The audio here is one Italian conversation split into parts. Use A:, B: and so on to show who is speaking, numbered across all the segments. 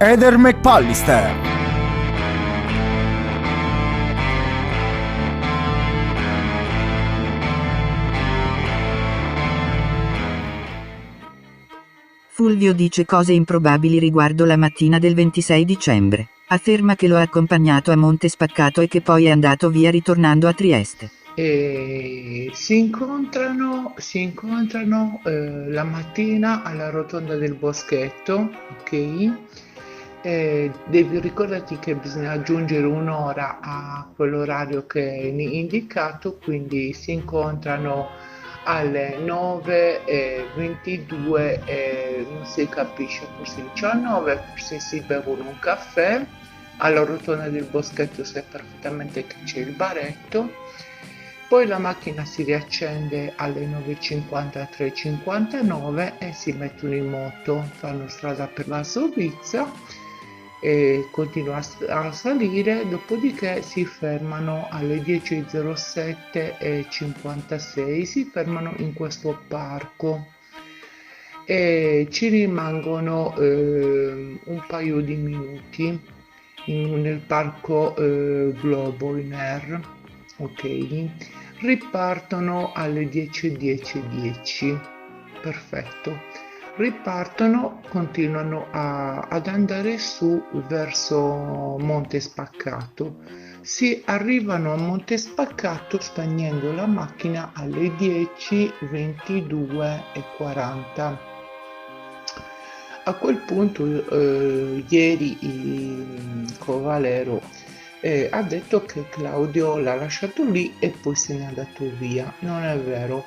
A: Heather McPallister.
B: Fulvio dice cose improbabili riguardo la mattina del 26 dicembre. Afferma che lo ha accompagnato a Monte Spaccato e che poi è andato via ritornando a Trieste.
C: E si incontrano la mattina alla rotonda del boschetto, ok? Devi ricordati che bisogna aggiungere un'ora a quell'orario che è indicato, quindi si incontrano alle 9:22 e non si capisce, forse 19, forse si bevono un caffè. Alla rotonda del boschetto sai perfettamente che c'è il baretto. Poi la macchina si riaccende alle 9:53, 59 e si mettono in moto, fanno strada per la Sovizia e continua a salire, dopodiché si fermano alle 10:07 e 56, si fermano in questo parco e ci rimangono un paio di minuti nel parco Globo in Air, ok? Ripartono alle 10:10, perfetto. Ripartono, continuano ad andare su verso Monte Spaccato. Si arrivano a Monte Spaccato spegnendo la macchina alle 10:22 e 40. A quel punto ieri Covalero ha detto che Claudio l'ha lasciato lì e poi se n'è andato via. Non è vero,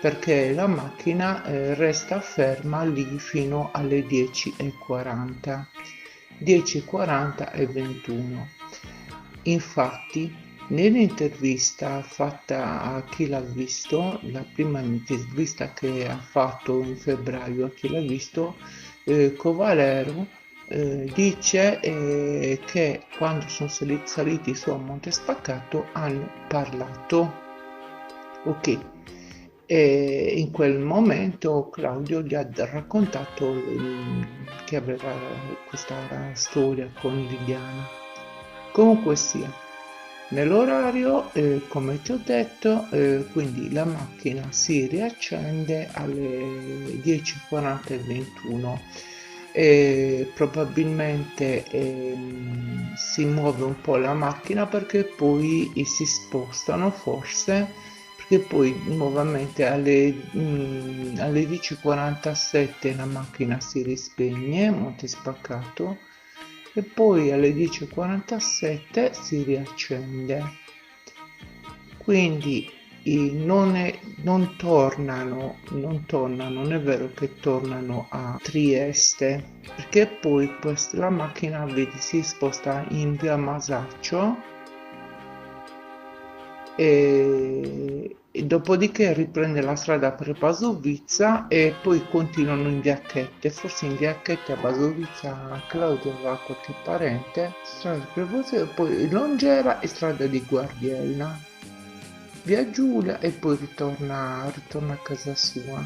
C: perché la macchina resta ferma lì fino alle 10:40, 10:40 e 21. Infatti, nell'intervista fatta a Chi l'ha visto, la prima intervista che ha fatto in febbraio a Chi l'ha visto, Covalero dice che quando sono saliti su a Monte Spaccato hanno parlato. Ok, e in quel momento Claudio gli ha raccontato che aveva questa storia con Liliana. Comunque sia, nell'orario, come ti ho detto, quindi la macchina si riaccende alle 10:40 e 21 e probabilmente si muove un po' la macchina perché poi si spostano forse, perché poi nuovamente alle 10:47 la macchina si rispegne, Monte Spaccato, e poi alle 10:47 si riaccende. Quindi non tornano, non è vero che tornano a Trieste, perché poi la macchina, vedi, si sposta in via Masaccio e dopodiché riprende la strada per Basovizza e poi continuano in via Chette, forse in via Chette a Basovizza Claudio aveva qualche parente, strada per Basovizza, poi Longera e strada di Guardiella, via Giulia e poi ritorna a casa sua.